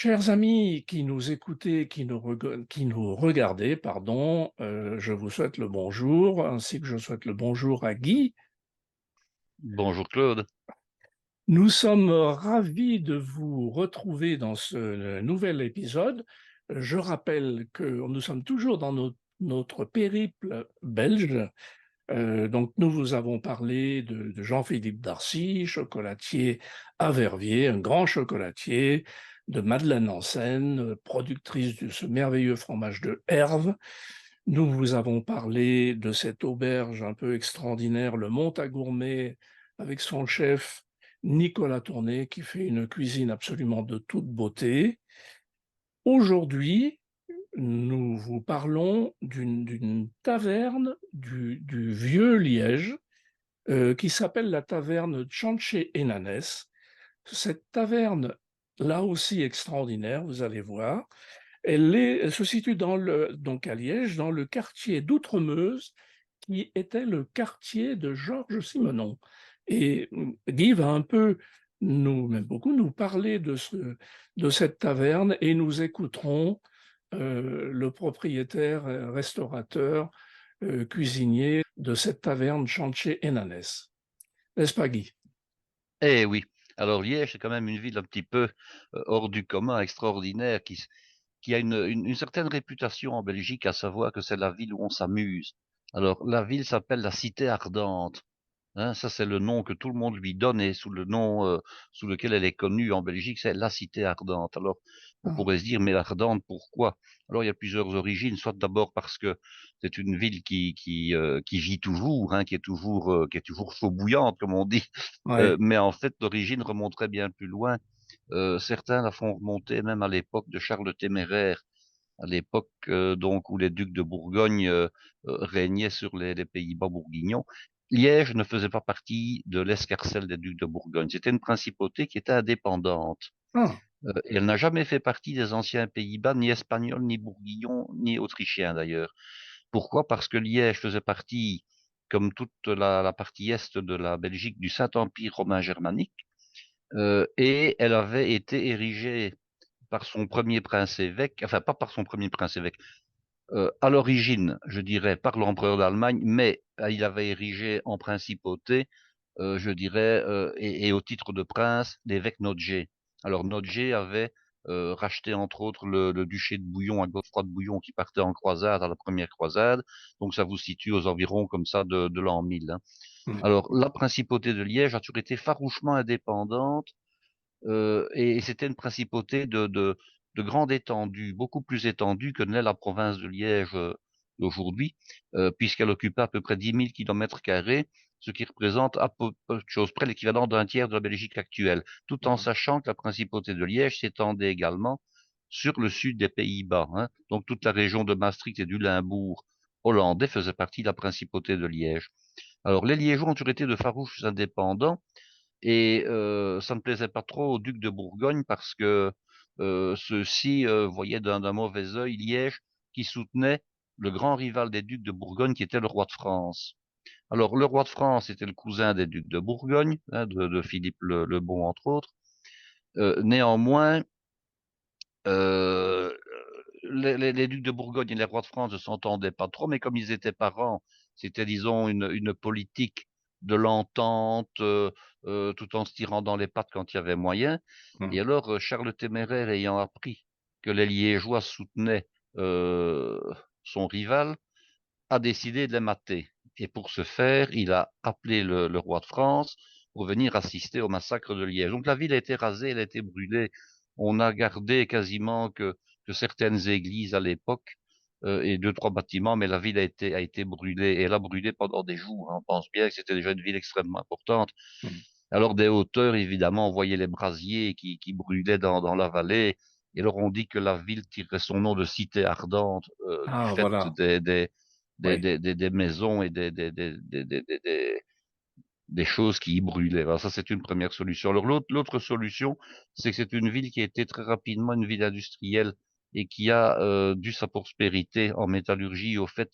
Chers amis qui nous écoutez, qui nous regardez, pardon, je vous souhaite le bonjour, ainsi que je souhaite le bonjour à Guy. Bonjour Claude. Nous sommes ravis de vous retrouver dans ce nouvel épisode. Je rappelle que nous sommes toujours dans notre périple belge. Donc nous vous avons parlé de Jean-Philippe Darcy, chocolatier à Verviers, un grand chocolatier, de Madeleine Ansen, productrice de ce merveilleux fromage de Herve. Nous vous avons parlé de cette auberge un peu extraordinaire, le Montagourmet, avec son chef Nicolas Tourné, qui fait une cuisine absolument de toute beauté. Aujourd'hui, nous vous parlons d'une taverne du Vieux Liège, qui s'appelle la taverne Chanché Hénanès. Cette taverne, là aussi extraordinaire, vous allez voir, elle se situe donc à Liège, dans le quartier d'Outremeuse, qui était le quartier de Georges Simenon. Et Guy va un peu, même beaucoup, nous parler de cette taverne et nous écouterons le propriétaire, restaurateur, cuisinier de cette taverne Chanché Hénanès. N'est-ce pas, Guy? Eh oui, alors Liège, c'est quand même une ville un petit peu hors du commun, extraordinaire, qui a une certaine réputation en Belgique, à savoir que c'est la ville où on s'amuse. Alors la ville s'appelle la Cité Ardente. Hein, ça, c'est le nom que tout le monde lui donne et sous le nom sous lequel elle est connue en Belgique, c'est la Cité Ardente. Alors, on Ah, pourrait se dire, mais ardente, pourquoi? Alors, il y a plusieurs origines. Soit d'abord parce que c'est une ville qui vit toujours, hein, qui est toujours chaud bouillante, comme on dit. ouais. Mais en fait, l'origine remonterait bien plus loin. Certains la font remonter même à l'époque de Charles le Téméraire, à l'époque donc où les ducs de Bourgogne régnaient sur les Pays-Bas bourguignons. Liège ne faisait pas partie de l'escarcelle des ducs de Bourgogne. C'était une principauté qui était indépendante. Ah, Et elle n'a jamais fait partie des anciens Pays-Bas, ni espagnols, ni bourguignons, ni autrichiens d'ailleurs. Pourquoi? Parce que Liège faisait partie, comme toute la partie est de la Belgique, du Saint-Empire romain germanique, et elle avait été érigée par son premier prince évêque, enfin pas par son premier prince évêque, à l'origine, je dirais, par l'empereur d'Allemagne, mais il avait érigé en principauté, je dirais, et au titre de prince, l'évêque Notger. Alors Notger avait racheté entre autres le duché de Bouillon à Godefroy de Bouillon qui partait en croisade à la première croisade, donc ça vous situe aux environs comme ça de l'an 1000. Hein. hmm. Alors la principauté de Liège a toujours été farouchement indépendante et c'était une principauté de grande étendue, beaucoup plus étendue que ne l'est la province de Liège d'aujourd'hui, puisqu'elle occupait à peu près 10 000 kilomètres carrés, ce qui représente à peu de choses près l'équivalent d'un tiers de la Belgique actuelle, tout en Ah, sachant que la principauté de Liège s'étendait également sur le sud des Pays-Bas. Hein. Donc toute la région de Maastricht et du Limbourg hollandais faisait partie de la principauté de Liège. Alors les Liégeois ont toujours été de farouches indépendants, et ça ne plaisait pas trop aux ducs de Bourgogne parce que ceux-ci voyaient d'un mauvais œil Liège qui soutenait le grand rival des ducs de Bourgogne qui était le roi de France. Alors le roi de France était le cousin des ducs de Bourgogne, hein, de Philippe le Bon entre autres. Néanmoins, euh, les ducs de Bourgogne et les rois de France ne s'entendaient pas trop, mais comme ils étaient parents, c'était, disons, une politique de l'entente, tout en se tirant dans les pattes quand il y avait moyen. hmm. Et alors, Charles le Téméraire ayant appris que les Liégeois soutenaient euh, son rival, a décidé de les mater. Et pour ce faire, il a appelé le roi de France pour venir assister au massacre de Liège. Donc la ville a été rasée, elle a été brûlée. On a gardé quasiment que certaines églises à l'époque et deux, trois bâtiments, mais la ville a été brûlée et elle a brûlé pendant des jours. On pense bien que c'était déjà une ville extrêmement importante. Hmm. Alors des hauteurs, évidemment, on voyait les brasiers qui brûlaient dans la vallée. Et alors on dit que la ville tirerait son nom de cité ardente du Ah, fait voilà. Oui. des maisons et des choses qui y brûlaient. Alors ça, c'est une première solution. Alors l'autre solution, c'est que c'est une ville qui a été très rapidement une ville industrielle et qui a dû sa prospérité en métallurgie au fait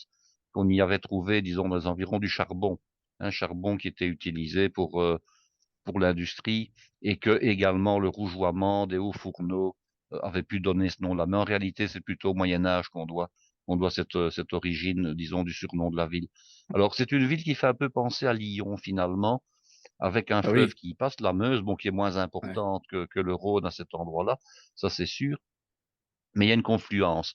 qu'on y avait trouvé, disons, dans les environs du charbon. Un charbon qui était utilisé pour l'industrie et que également le rougeoiement des hauts fourneaux avait pu donner ce nom-là. Mais en réalité, c'est plutôt au Moyen Âge qu'on doit cette origine, disons, du surnom de la ville. Alors, c'est une ville qui fait un peu penser à Lyon, finalement, avec un Ah fleuve oui, qui y passe, la Meuse, bon, qui est moins ouais, importante que le Rhône à cet endroit-là, ça c'est sûr, mais il y a une confluence.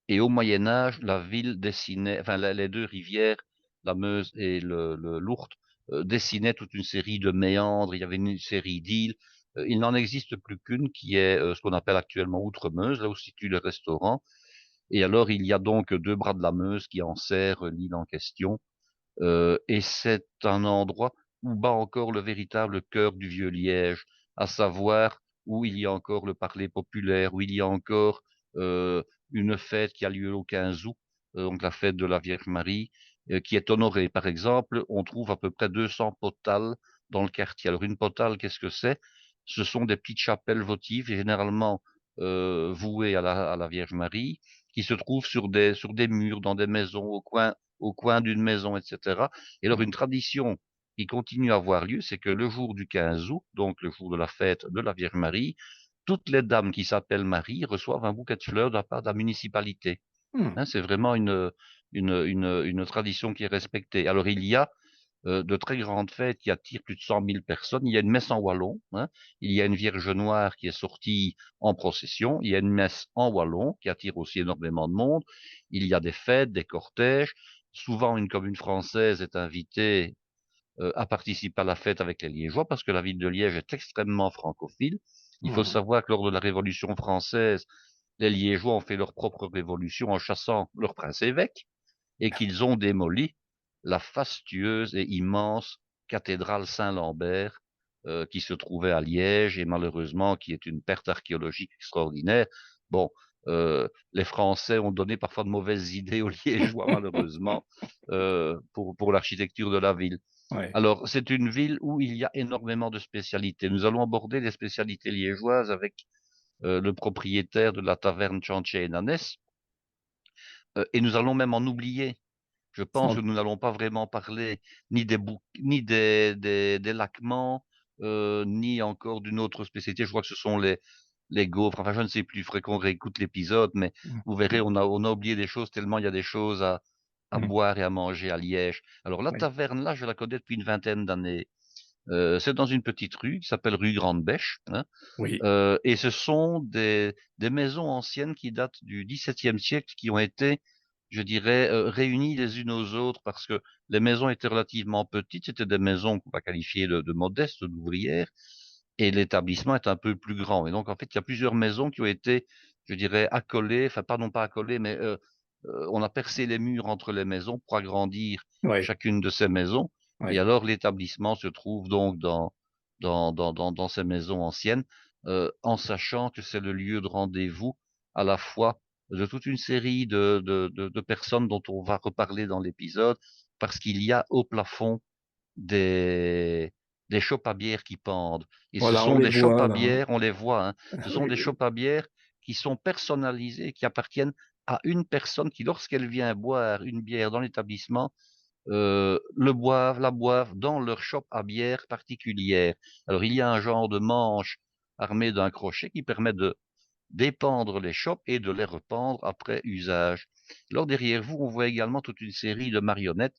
Et au Moyen Âge, la ville dessinait, enfin les deux rivières, la Meuse et l'Ourthe, dessinaient toute une série de méandres. Il y avait une série d'îles. Il n'en existe plus qu'une qui est ce qu'on appelle actuellement Outre-Meuse, là où se situe le restaurant. Et alors il y a donc deux bras de la Meuse qui enserrent l'île en question. Et c'est un endroit où bat encore le véritable cœur du vieux Liège, à savoir où il y a encore le parler populaire, où il y a encore euh, une fête qui a lieu au 15 août, donc la fête de la Vierge Marie, qui est honorée. Par exemple, on trouve à peu près 200 potales dans le quartier. Alors une potale, qu'est-ce que c'est? Ce sont des petites chapelles votives, généralement vouées à la Vierge Marie, qui se trouvent sur des murs, dans des maisons, au coin d'une maison, etc. Et alors, une mhm. tradition qui continue à avoir lieu, c'est que le jour du 15 août, donc le jour de la fête de la Vierge Marie, toutes les dames qui s'appellent Marie reçoivent un bouquet de fleurs de la part de la municipalité. Hmm. Hein, c'est vraiment une tradition qui est respectée. Alors, il y a de très grandes fêtes qui attirent plus de 100 000 personnes. Il y a une messe en wallon, hein. Il y a une Vierge Noire qui est sortie en procession. Il y a une messe en wallon qui attire aussi énormément de monde. Il y a des fêtes, des cortèges. Souvent, une commune française est invitée à participer à la fête avec les Liégeois parce que la ville de Liège est extrêmement francophile. Il faut Mhm. savoir que lors de la Révolution française, les Liégeois ont fait leur propre révolution en chassant leur prince-évêque et qu'ils ont démoli la fastueuse et immense cathédrale Saint-Lambert qui se trouvait à Liège et malheureusement qui est une perte archéologique extraordinaire. Bon, les Français ont donné parfois de mauvaises idées aux Liégeois malheureusement pour l'architecture de la ville. Ouais. Alors, c'est une ville où il y a énormément de spécialités. Nous allons aborder les spécialités liégeoises avec le propriétaire de la taverne Chantier et Nanès, et nous allons même en oublier. Je pense que En- nous n'allons pas vraiment parler ni des laquemants, ni encore d'une autre spécialité. Je crois que ce sont les gaufres. Enfin, je ne sais plus. Il faudrait qu'on réécoute l'épisode, mais vous verrez, Mhm. on a oublié des choses tellement il y a des choses à Mhm. boire et à manger à Liège. Alors, la Ouais. taverne, là, je la connais depuis une vingtaine d'années. C'est dans une petite rue qui s'appelle rue Grande Bêche, hein, Oui, et ce sont des maisons anciennes qui datent du XVIIe siècle, qui ont été, je dirais, réunies les unes aux autres parce que les maisons étaient relativement petites. C'était des maisons qu'on va qualifier de modestes, d'ouvrières, et l'établissement est un peu plus grand. Et donc, en fait, il y a plusieurs maisons qui ont été, je dirais, accolées, enfin, pas non pas accolées, mais on a percé les murs entre les maisons pour agrandir ouais, chacune de ces maisons. Et ouais. alors, l'établissement se trouve donc dans ces maisons anciennes, en sachant que c'est le lieu de rendez-vous à la fois de toute une série de personnes dont on va reparler dans l'épisode, parce qu'il y a au plafond des, des chopes à bière qui pendent. Et ce Voilà, on sont les des chopes voit à là, hein. bière, on les voit, hein, ce sont Oui, des oui. chopes à bière qui sont personnalisées, qui appartiennent à une personne qui, lorsqu'elle vient boire une bière dans l'établissement, la boivent dans leur shop à bière particulière. Alors, il y a un genre de manche armé d'un crochet qui permet de dépendre les chopes et de les rependre après usage. Alors, derrière vous, on voit également toute une série de marionnettes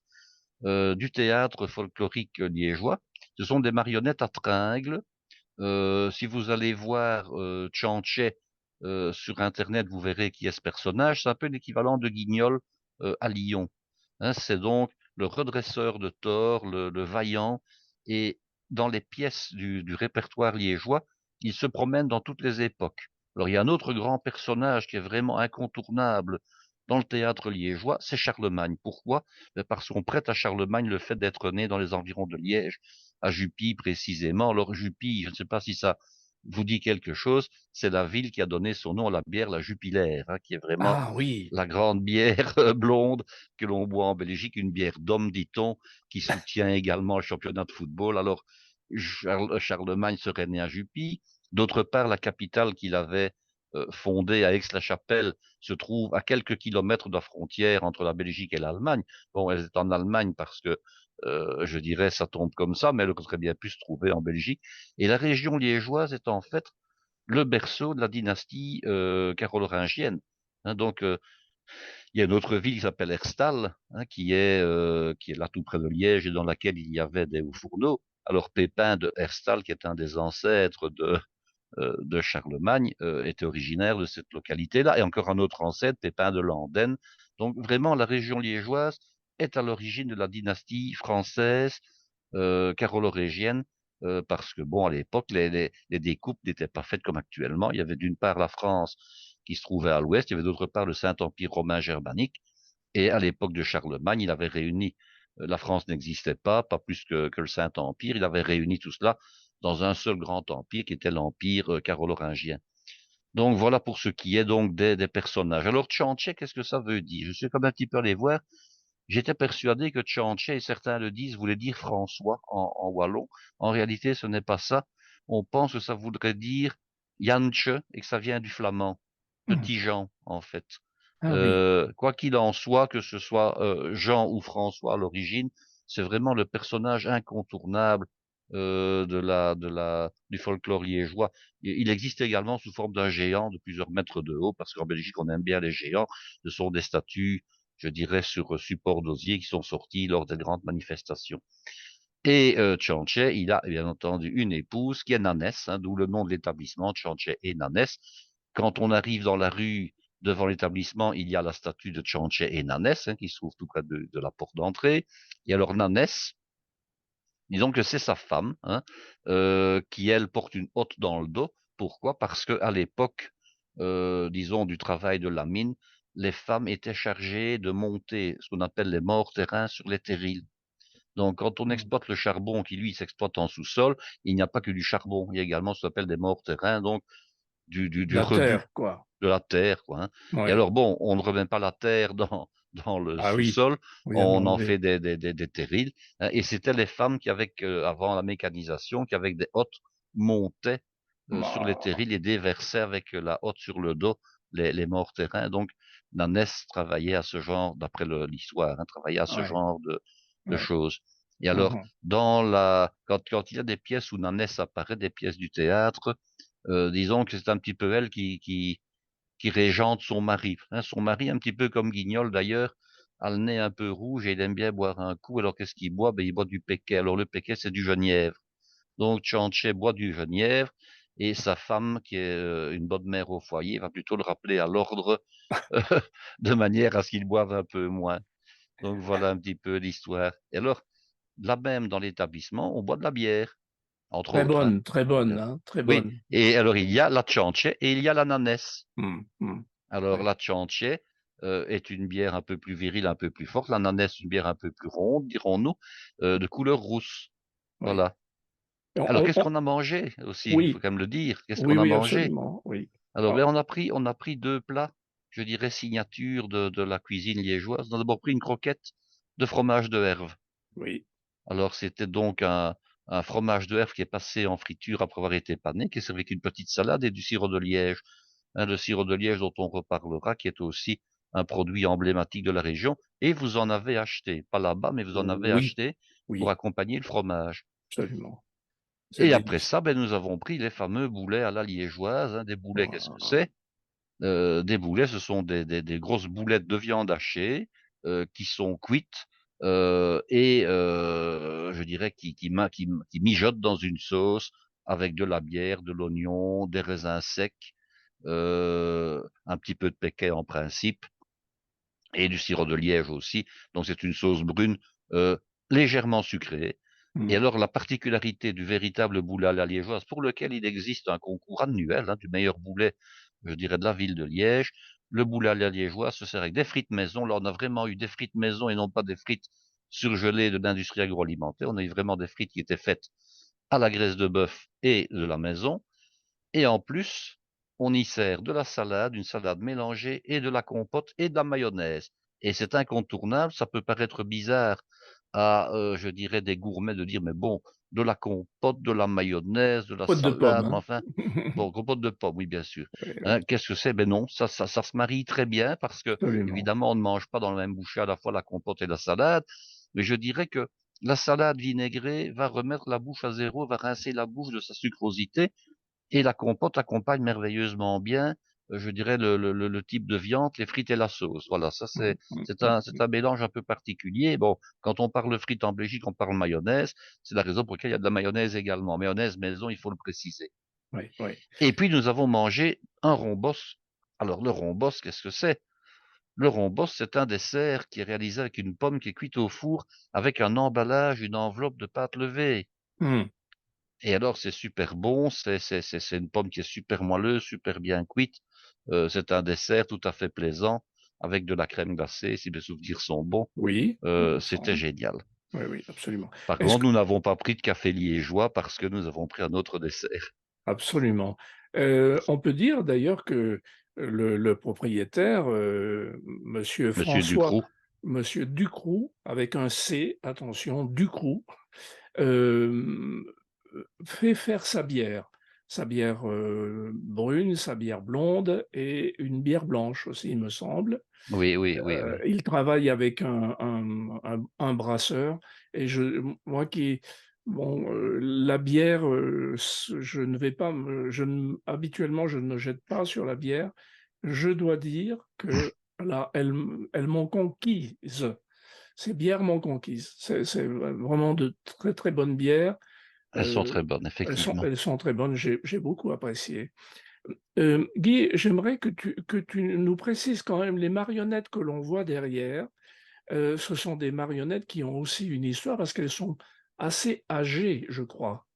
du théâtre folklorique liégeois. Ce sont des marionnettes à tringles. Si vous allez voir Tchanché sur Internet, vous verrez qui est ce personnage. C'est un peu l'équivalent de Guignol à Lyon. Hein, c'est donc le redresseur de tort, le vaillant. Et dans les pièces du répertoire liégeois, il se promène dans toutes les époques. Alors, il y a un autre grand personnage qui est vraiment incontournable dans le théâtre liégeois, c'est Charlemagne. Pourquoi? Parce qu'on prête à Charlemagne le fait d'être né dans les environs de Liège, à Jupy précisément. Alors Jupy, je ne sais pas si ça vous dit quelque chose, c'est la ville qui a donné son nom à la bière, la Jupiler, hein, qui est vraiment Ah oui. la grande bière blonde que l'on boit en Belgique, une bière d'homme, dit-on, qui soutient également le championnat de football. Alors Charlemagne serait né à Jupy. D'autre part, la capitale qu'il avait fondée à Aix-la-Chapelle se trouve à quelques kilomètres de la frontière entre la Belgique et l'Allemagne. Bon, elle est en Allemagne parce que, je dirais, ça tombe comme ça, mais elle aurait très bien pu se trouver en Belgique. Et la région liégeoise est en fait le berceau de la dynastie carolingienne. Hein, donc, il y a une autre ville qui s'appelle Herstal, hein, qui est là tout près de Liège et dans laquelle il y avait des hauts fourneaux. Alors Pépin de Herstal, qui est un des ancêtres de Charlemagne, était originaire de cette localité-là, et encore un autre ancêtre, Pépin de Landen. Donc vraiment, la région liégeoise est à l'origine de la dynastie française carolo-régienne, parce que bon, à l'époque, les découpes n'étaient pas faites comme actuellement. Il y avait d'une part la France qui se trouvait à l'ouest, il y avait d'autre part le Saint-Empire romain germanique, et à l'époque de Charlemagne, il avait réuni, la France n'existait pas plus que le Saint-Empire, il avait réuni tout cela dans un seul grand empire qui était l'empire carolingien. Donc voilà pour ce qui est donc des personnages. Alors Tchanché, qu'est-ce que ça veut dire? Je suis comme un petit peu allé voir. J'étais persuadé que Tchanché, et certains le disent, voulait dire François en wallon. En réalité, ce n'est pas ça. On pense que ça voudrait dire Jantje et que ça vient du flamand. Hmm. Petit Jean, en fait. Ah oui. Quoi qu'il en soit, que ce soit Jean ou François à l'origine, c'est vraiment le personnage incontournable du folklore liégeois. Il existe également sous forme d'un géant de plusieurs mètres de haut, parce qu'en Belgique, on aime bien les géants. Ce sont des statues, je dirais, sur support d'osier qui sont sortis lors des grandes manifestations. Et Tchanché, il a bien entendu une épouse qui est Nanès, hein, d'où le nom de l'établissement, Tchanché et Nanès. Quand on arrive dans la rue devant l'établissement, il y a la statue de Tchanché et Nanès, hein, qui se trouve tout près de la porte d'entrée. Et alors Nanès, disons que c'est sa femme, hein, qui elle porte une hotte dans le dos. Pourquoi? Parce que à l'époque, disons du travail de la mine, les femmes étaient chargées de monter ce qu'on appelle les morts terrains sur les terrils. Donc, quand on Hmm. exploite le charbon, qui lui s'exploite en sous-sol, il n'y a pas que du charbon. Il y a également ce qu'on appelle des morts terrains, donc du La terre, rebut quoi. de la terre, quoi. Hein. Et Oui. alors, bon, on ne remet pas la terre dans le Ah oui. sous-sol, Oui, à on en demander. fait des terrils. Hein, et c'était les femmes qui, avant la mécanisation, qui avec des hottes montaient sur les Bah, terrils et déversaient avec la hotte sur le dos les morts terrains. Donc, Nanès travaillait à ce genre, d'après l'histoire, hein, travaillait à ce ouais, genre de ouais. choses. Et alors, Mhm. quand il y a des pièces où Nanès apparaît, des pièces du théâtre, disons que c'est un petit peu elle qui régente son mari. Hein, son mari, un petit peu comme Guignol d'ailleurs, a le nez un peu rouge et il aime bien boire un coup. Alors qu'est-ce qu'il boit? Ben, il boit du Péquet. Alors le Péquet, c'est du genièvre. Donc Tchanché boit du genièvre et sa femme, qui est une bonne mère au foyer, va plutôt le rappeler à l'ordre de manière à ce qu'il boive un peu moins. Donc voilà un petit peu l'histoire. Et alors, là même dans l'établissement, on boit de la bière, entre autres. Hein. Très Donc, bonne, hein, très oui, bonne. et alors il y a la Tchanché et il y a la Nanès. Hmm, hmm. Alors Ouais, la Tchanché est une bière un peu plus virile, un peu plus forte. La Nanès, une bière un peu plus ronde, dirons-nous, de couleur rousse. ouais. Voilà. Et Alors qu'est-ce qu'on a mangé aussi? Il faut oui, quand même le dire. Qu'est-ce oui, qu'on a oui, mangé? absolument, oui. Alors Ah, ben, on a pris deux plats, je dirais signature de la cuisine liégeoise. On a d'abord pris une croquette de fromage de Herve. oui. Alors c'était donc un fromage de Herve qui est passé en friture après avoir été pané, qui est servi avec une petite salade et du sirop de Liège. Hein, le sirop de Liège dont on reparlera, qui est aussi un produit emblématique de la région. Et vous en avez acheté, pas là-bas, mais vous en avez Oui, acheté pour oui, accompagner le fromage. absolument. C'est Et après délicieux. ça, ben, nous avons pris les fameux boulets à la liégeoise. Hein, des boulets, qu'est-ce que Ah, c'est? Des boulets, ce sont des grosses boulettes de viande hachée qui sont cuites et je dirais qui mijotent dans une sauce avec de la bière, de l'oignon, des raisins secs, un petit peu de péquet en principe et du sirop de liège aussi. Donc c'est une sauce brune légèrement sucrée. Et hmm. alors la particularité du véritable boulet à la liégeoise, pour lequel il existe un concours annuel hein, du meilleur boulet, je dirais, de la ville de Liège, le boulet à la liégeoise se sert avec des frites maison. Là, on a vraiment eu des frites maison et non pas des frites surgelées de l'industrie agroalimentaire. On a eu vraiment des frites qui étaient faites à la graisse de bœuf et de la maison. Et en plus, on y sert de la salade, une salade mélangée et de la compote et de la mayonnaise. Et c'est incontournable, ça peut paraître bizarre à, je dirais, des gourmets de dire, mais bon, de la compote, de la mayonnaise, de la Pote de pomme, salade, mais hein. enfin, bon, compote de pommes, oui, bien sûr. Oui, oui, Hein, qu'est-ce que c'est? Ben non, ça se marie très bien parce que, absolument. évidemment, on ne mange pas dans le même bouchée à la fois la compote et la salade, mais je dirais que la salade vinaigrée va remettre la bouche à zéro, va rincer la bouche de sa sucrosité et la compote accompagne merveilleusement bien, je dirais le type de viande, les frites et la sauce. Voilà, ça Mmh, c'est mmh, c'est mmh, un c'est mmh. un mélange un peu particulier. Bon, quand on parle frites en Belgique, on parle mayonnaise. C'est la raison pour laquelle il y a de la mayonnaise également. Mayonnaise maison, il faut le préciser. Oui, oui. Et puis nous avons mangé un rhombos. Alors le rhombos, qu'est-ce que c'est? Le rhombos, c'est un dessert qui est réalisé avec une pomme qui est cuite au four avec un emballage, une enveloppe de pâte levée. Mmh. Et alors c'est super bon, c'est une pomme qui est super moelleuse, super bien cuite. C'est un dessert tout à fait plaisant avec de la crème glacée, si mes souvenirs sont bons. Oui, il me C'était semble. génial. Oui, oui, absolument. Par Est-ce contre, que nous n'avons pas pris de café liégeois parce que nous avons pris un autre dessert. absolument. On peut dire d'ailleurs que le propriétaire, monsieur Monsieur François, Ducroux. monsieur Ducroux, avec un C, attention, Ducroux, hem, fait faire sa bière, brune, sa bière blonde et une bière blanche aussi, il me semble. Oui, oui, oui, oui. Il travaille avec un brasseur et moi qui bon, la bière, je ne vais pas me je ne habituellement, je ne jette pas sur la bière. Je dois dire que là, elles m'ont conquise. Ces bières m'ont conquise. C'est vraiment de très, très bonnes bières. Elles sont Heu, très bonnes, effectivement. elles sont très bonnes, j'ai beaucoup apprécié. Guy, j'aimerais que tu nous précises quand même les marionnettes que l'on voit derrière. Ce sont des marionnettes qui ont aussi une histoire parce qu'elles sont assez âgées, je crois.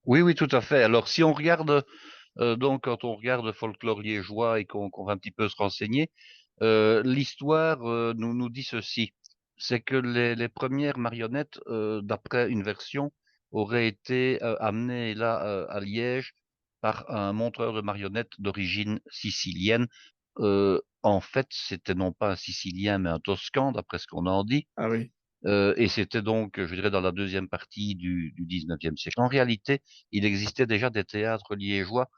Oui, oui, tout à fait. Alors si on regarde, donc quand on regarde le folklore liégeois et qu'on va un petit peu se renseigner, l'histoire, nous dit ceci: c'est que les premières marionnettes, d'après une version, auraient été, amenées là, à Liège par un monteur de marionnettes d'origine sicilienne. En fait, c'était non pas un Sicilien, mais un Toscan, d'après ce qu'on en dit. Ah oui, Et c'était donc, je dirais, dans la deuxième partie du 19e siècle. En réalité, il existait déjà des théâtres liégeois,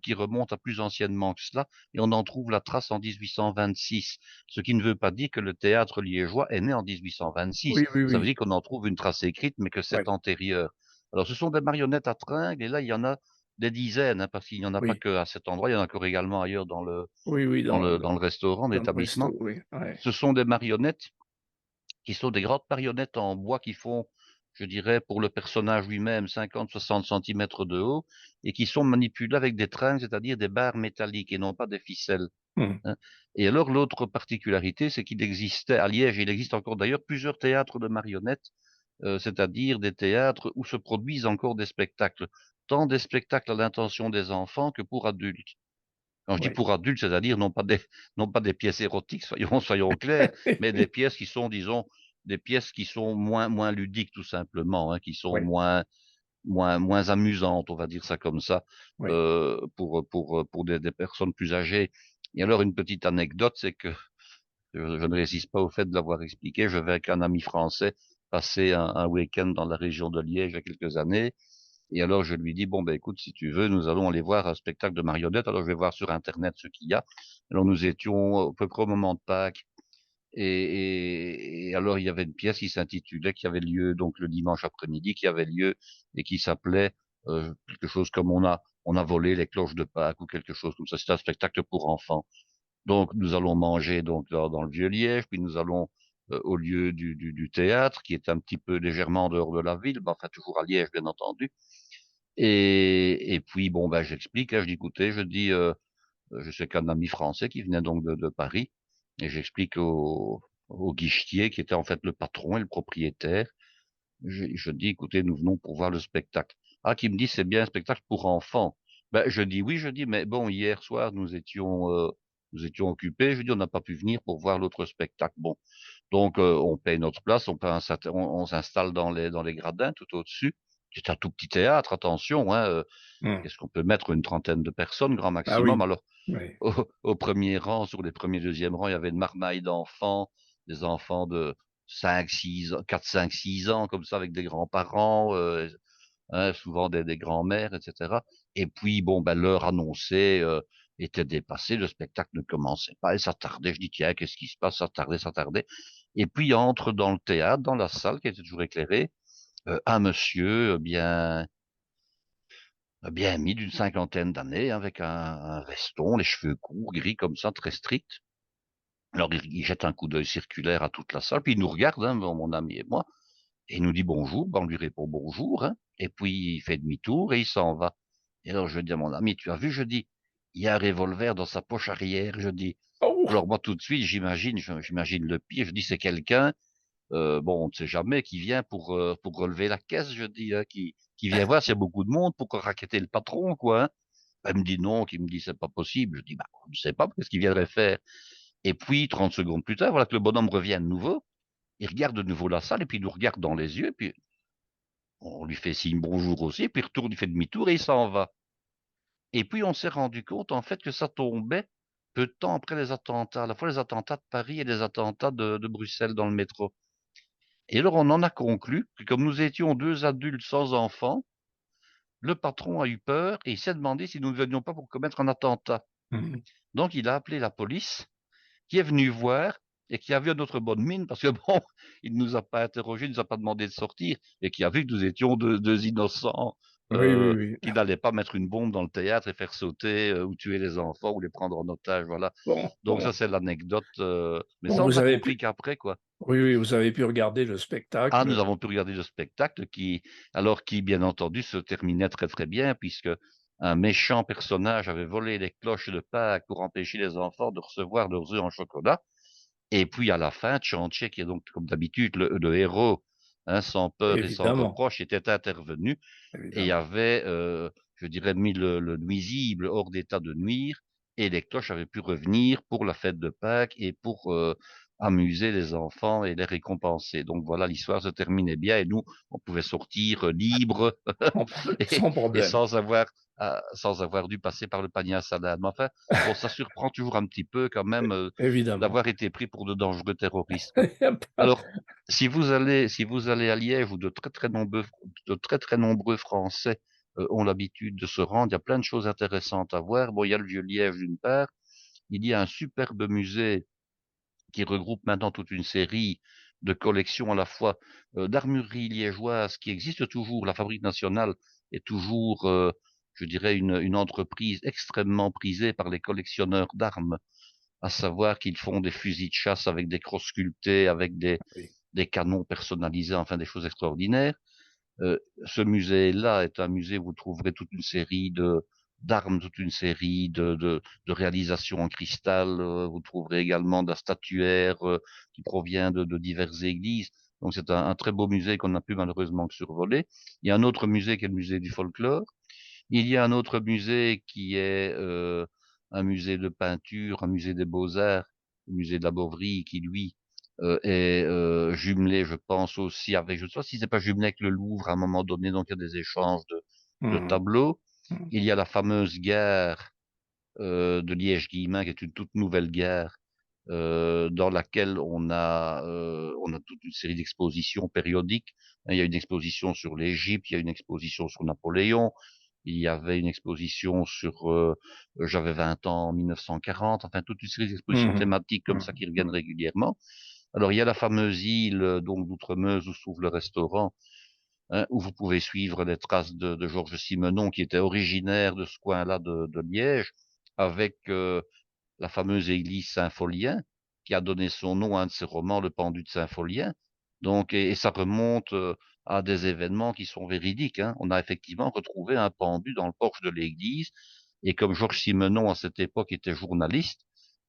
qui remontent à plus anciennement que cela, et on en trouve la trace en 1826. Ce qui ne veut pas dire que le théâtre liégeois est né en 1826. oui, oui, Ça veut oui, dire qu'on en trouve une trace écrite, mais que c'est ouais, antérieur. Alors ce sont des marionnettes à tringles, et là, il y en a des dizaines, hein, parce qu'il n'y en a pas oui, qu'à cet endroit, il y en a encore également ailleurs dans le oui, oui, dans le restaurant, dans le l'établissement. resto, oui, ouais. Ce sont des marionnettes qui sont des grandes marionnettes en bois qui font, je dirais, pour le personnage lui-même, 50-60 centimètres de haut, et qui sont manipulées avec des tringles, c'est-à-dire des barres métalliques et non pas des ficelles, Mmh, hein. Et alors, l'autre particularité, c'est qu'il existait à Liège, et il existe encore d'ailleurs plusieurs théâtres de marionnettes, c'est-à-dire des théâtres où se produisent encore des spectacles, tant des spectacles à l'intention des enfants que pour adultes. Quand je dis ouais. pour adultes, c'est-à-dire non pas des pièces érotiques, soyons clairs, mais des pièces qui sont, disons, des pièces qui sont moins ludiques tout simplement, hein, qui sont Oui, moins amusantes, on va dire ça comme ça, oui. pour des personnes plus âgées. Et alors une petite anecdote, c'est que je ne résiste pas au fait de l'avoir expliqué. Je vais avec un ami français passer un week-end dans la région de Liège il y a quelques années, et alors je lui dis: «Bon, ben écoute, si tu veux, nous allons aller voir un spectacle de marionnettes». Alors je vais voir sur internet ce qu'il y a. Alors nous étions à peu près au moment de Pâques, et alors il y avait une pièce qui s'intitulait, qui avait lieu donc le dimanche après-midi, qui avait lieu et qui s'appelait, quelque chose comme «On a volé les cloches de Pâques» ou quelque chose comme ça. C'était un spectacle pour enfants. Donc nous allons manger donc dans le Vieux-Liège, puis nous allons, au lieu du théâtre qui est un petit peu légèrement en dehors de la ville, mais enfin toujours à Liège bien entendu. Et puis bon, bah, j'explique, hein, je dis: «Écoutez», je dis, je sais qu'un ami français qui venait donc de Paris, et j'explique au guichetier qui était en fait le patron et le propriétaire. Je dis: «Écoutez, nous venons pour voir le spectacle». Ah, qui me dit: «C'est bien un spectacle pour enfants». Ben, je dis: «Oui», je dis: «Mais bon, hier soir, nous étions occupés», je dis: «On n'a pas pu venir pour voir l'autre spectacle». Bon, donc on paye notre place, on paie un certain on s'installe dans les gradins tout au-dessus. C'est un tout petit théâtre, attention, hein, Mmh. qu'est-ce qu'on peut mettre? Une trentaine de personnes, grand Ah maximum. oui, Alors, oui. au 1er rang, sur les premiers, deuxième rangs, il y avait une marmaille d'enfants, des enfants de 4, 5, 6 ans, comme ça, avec des grands-parents, hein, souvent des grands-mères, et cetera. Et puis, bon, ben, l'heure annoncée, était dépassée, le spectacle ne commençait pas et ça tardait. Je dis: «Tiens, qu'est-ce qui se passe?» Ça tardait, ça tardait. Et puis entre dans le théâtre, dans la salle qui était toujours éclairée, un monsieur, bien bien mis d'une cinquantaine d'années, avec un veston, les cheveux courts, gris comme ça, très strict. Alors il jette un coup d'œil circulaire à toute la salle, puis il nous regarde, hein, mon ami et moi, et il nous dit bonjour, ben on lui répond bonjour, hein, et puis il fait demi-tour et il s'en va. Et alors je dis à mon ami, tu as vu, je dis, il y a un revolver dans sa poche arrière, je dis. Oh! Alors moi tout de suite, j'imagine le pire, je dis c'est quelqu'un, bon on ne sait jamais, qui vient pour relever la caisse, je dis, hein, qui vient voir s'il y a beaucoup de monde pour racketter le patron, quoi, hein. Elle me dit non, qui me dit c'est pas possible. Je dis bah on ne sait pas, qu'est-ce qu'il viendrait faire. Et puis 30 secondes plus tard, voilà que le bonhomme revient de nouveau, il regarde de nouveau la salle et puis il nous regarde dans les yeux, puis on lui fait signe bonjour aussi, puis il retourne, il fait demi-tour et il s'en va. Et puis on s'est rendu compte en fait que ça tombait peu de temps après les attentats, à la fois les attentats de Paris et les attentats de Bruxelles dans le métro. Et alors on en a conclu que comme nous étions 2 adultes sans enfants, le patron a eu peur et il s'est demandé si nous ne venions pas pour commettre un attentat. Mmh. Donc il a appelé la police, qui est venu voir et qui a vu notre bonne mine, parce que bon, il ne nous a pas interrogés, il ne nous a pas demandé de sortir, et qui a vu que nous étions deux innocents, Oui, oui, oui. qui n'allaient pas mettre une bombe dans le théâtre et faire sauter ou tuer les enfants ou les prendre en otage, voilà. Bon, Donc ça, bon. c'est l'anecdote, mais Bon, ça, on vous n'a avez compris pu qu'après, quoi. oui, oui, vous avez pu regarder le Ah, nous spectacle. avons pu regarder le spectacle qui, bien entendu, se terminait très très bien, puisque un méchant personnage avait volé les cloches de Pâques pour empêcher les enfants de recevoir leurs œufs en chocolat. Et puis à la fin, Tchanché, qui est donc comme d'habitude le héros, hein, sans peur et sans Évidemment, reproche, était intervenu et évidemment. avait, je dirais, mis le nuisible hors d'état de nuire, et les cloches avaient pu revenir pour la fête de Pâques et pour, amuser les enfants et les récompenser. Donc voilà, l'histoire se terminait bien et nous, on pouvait sortir, libres Sans et sans et problème. sans avoir dû passer par le panier à salade. Mais enfin, bon, ça surprend toujours un petit peu quand même, Évidemment. d'avoir été pris pour de dangereux terroristes, quoi. Alors, si vous allez à Liège, où de très, très nombreux Français, ont l'habitude de se rendre, il y a plein de choses intéressantes à voir. Bon, il y a le vieux Liège d'une part, il y a un superbe musée qui regroupe maintenant toute une série de collections à la fois, d'armureries liégeoises qui existent toujours. La Fabrique nationale est toujours, je dirais une entreprise extrêmement prisée par les collectionneurs d'armes, à savoir qu'ils font des fusils de chasse avec des crosses sculptées, avec des Oui. des canons personnalisés, enfin des choses extraordinaires. Ce musée-là est un musée où vous trouverez toute une série de d'armes, toute une série de réalisations en cristal. Vous trouverez également de la statuaire qui provient de diverses églises. Donc c'est un très beau musée qu'on n'a pu malheureusement que survoler. Il y a un autre musée qui est le musée du folklore. Il y a un autre musée qui est un musée de peinture, un musée des beaux-arts, le musée de la Bovry, qui lui est jumelé, je pense aussi avec, je ne sais pas si c'est pas jumelé avec le Louvre à un moment donné, donc il y a des échanges de Mmh. tableaux. Mmh. Il y a la fameuse gare de Liège-Guillemins, qui est une toute nouvelle gare dans laquelle on a toute une série d'expositions périodiques. Il y a une exposition sur l'Égypte, il y a une exposition sur Napoléon, il y avait une exposition sur J'avais 20 ans en 1940, enfin toute une série d'expositions Mmh. thématiques comme ça Mmh. qui reviennent régulièrement. Alors il y a la fameuse île donc d'Outremeuse où se trouve le restaurant, hein, où vous pouvez suivre les traces de Georges Simenon, qui était originaire de ce coin-là de Liège, avec la fameuse église Saint-Folien, qui a donné son nom à un de ses romans, Le Pendu de Saint-Folien. Donc, et ça remonte à des événements qui sont véridiques, hein. On a effectivement retrouvé un pendu dans le porche de l'église, et comme Georges Simenon à cette époque était journaliste,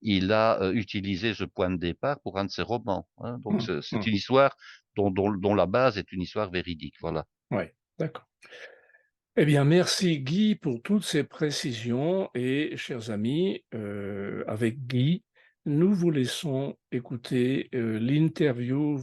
il a utilisé ce point de départ pour un de ses romans, hein. Donc, Mmh. c'est Mmh. une histoire dont la base est une histoire véridique. Voilà. Ouais, d'accord. Eh bien, merci Guy pour toutes ces précisions et chers amis, avec Guy, nous vous laissons écouter, l'interview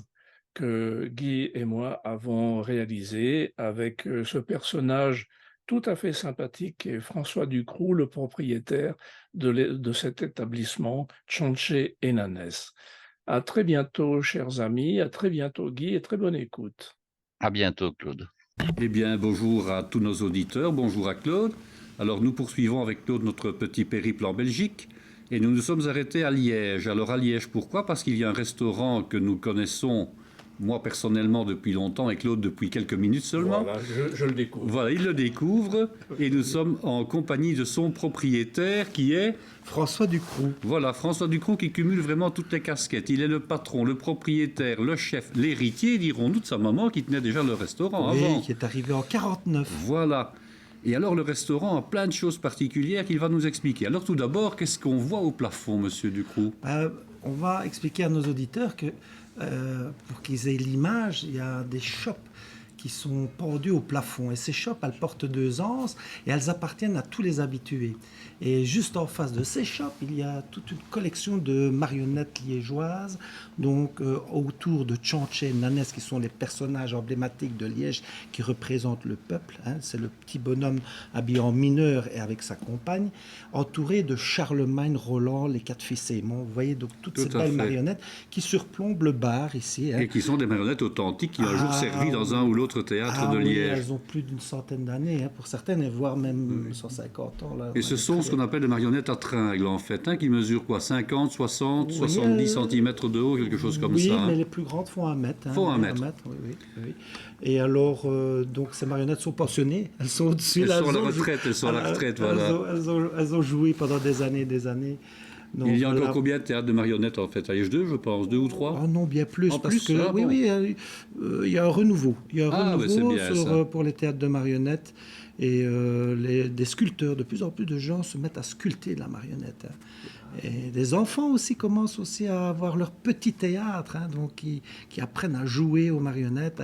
que Guy et moi avons réalisée avec, ce personnage tout à fait sympathique qui est François Ducroux, le propriétaire de cet établissement Tchanché Hénanès. À très bientôt chers amis, à très bientôt Guy et très bonne écoute. À bientôt, Claude. Eh bien, bonjour à tous nos auditeurs, bonjour à Claude. Alors, nous poursuivons avec Claude notre petit périple en Belgique et nous nous sommes arrêtés à Liège. Alors, à Liège, pourquoi? Parce qu'il y a un restaurant que nous connaissons moi personnellement depuis longtemps et Claude depuis quelques minutes seulement. Voilà, je le découvre. Voilà, il le découvre et nous sommes en compagnie de son propriétaire qui est... François Ducroux. Voilà, François Ducroux qui cumule vraiment toutes les casquettes. Il est le patron, le propriétaire, le chef, l'héritier, dirons-nous, de sa maman qui tenait déjà le restaurant avant. Oui, qui est arrivé en 49. Voilà. Et alors le restaurant a plein de choses particulières qu'il va nous expliquer. Alors tout d'abord, qu'est-ce qu'on voit au plafond, monsieur Ducroux? On va expliquer à nos auditeurs que pour qu'ils aient l'image, il y a des chopes qui sont pendues au plafond. Et ces chopes, elles portent 2 anses et elles appartiennent à tous les habitués. Et juste en face de ces chopes, il y a toute une collection de marionnettes liégeoises, donc autour de Tchanché et Nanès, qui sont les personnages emblématiques de Liège qui représentent le peuple. Hein. C'est le petit bonhomme habillé en mineur et avec sa compagne, entouré de Charlemagne, Roland, les 4 fils Aymon. Vous voyez donc toutes ces belles marionnettes qui surplombent le bar ici. Hein. Et qui sont des marionnettes authentiques qui ont un jour servi dans un ou l'autre théâtre de Liège. Oui, elles ont plus d'une centaine d'années, hein, pour certaines, voire même 150 ans. Là, et ce sont ce qu'on appelle des marionnettes à tringles, en fait, hein, qui mesurent quoi, 50, 60, 70 cm de haut, quelque chose comme ça. Oui, hein. mais les plus grandes font 1 mètre. Hein, font 1 mètre. Oui. Et alors, donc ces marionnettes sont pensionnées, elles sont au-dessus. Elles sont à la retraite, voilà. Elles ont joué pendant des années. Donc, il y a encore combien de théâtres de marionnettes en fait? Liège 2, je pense, 2 ou 3? Oh non, bien plus, parce plus, que bon. il y a un renouveau. Il y a un renouveau bien, pour les théâtres de marionnettes. Et des sculpteurs, de plus en plus de gens se mettent à sculpter de la marionnette. Hein. Et des enfants aussi commencent aussi à avoir leur petit théâtre, hein, donc qui apprennent à jouer aux marionnettes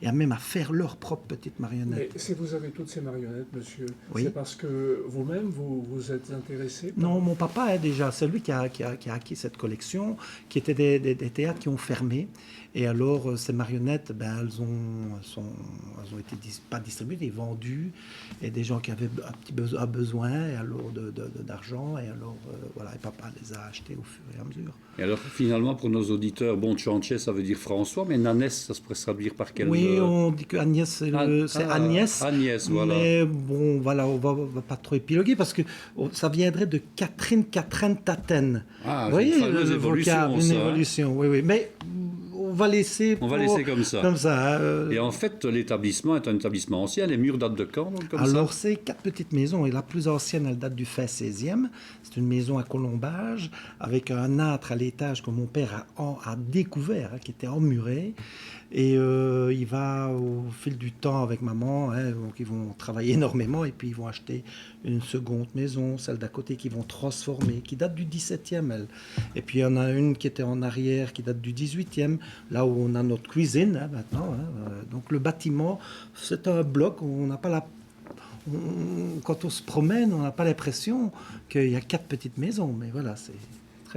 et même à faire leur propre petite marionnette. Mais si vous avez toutes ces marionnettes, monsieur, oui. C'est parce que vous-même, vous êtes intéressé par... Non, mon papa, déjà, c'est lui qui a acquis cette collection, qui étaient des théâtres qui ont fermé. Et alors, ces marionnettes, elles ont été pas distribuées, vendues, et des gens qui avaient un petit besoin, et alors d'argent, et alors, voilà, et papa les a achetées au fur et à mesure. Et alors, finalement, pour nos auditeurs, Tchanché, ça veut dire François, mais Nanès, ça se pourrait se traduire par quel... Oui, on dit que Agnès, c'est Agnès. Agnès, voilà. Mais bon, voilà, on va pas trop épiloguer, parce que ça viendrait de Catherine Taten. Ah, vous voyez, une fameuse évolution, une évolution, oui. Mais... On va laisser comme ça. Et en fait, l'établissement est un établissement ancien. Les murs datent de quand? Alors, c'est 4 petites maisons. Et la plus ancienne, elle date du fin 16e. C'est une maison à colombage, avec un âtre à l'étage que mon père a découvert, hein, qui était emmuré. Et il va, au fil du temps, avec maman, hein, donc ils vont travailler énormément. Et puis, ils vont acheter une seconde maison, celle d'à côté, qu'ils vont transformer, qui date du 17e, elle. Et puis, il y en a une qui était en arrière, qui date du 18e, là où on a notre cuisine, hein, maintenant. Hein. Donc, le bâtiment, c'est un bloc où on n'a pas quand on se promène, on n'a pas l'impression qu'il y a 4 petites maisons. Mais voilà, c'est...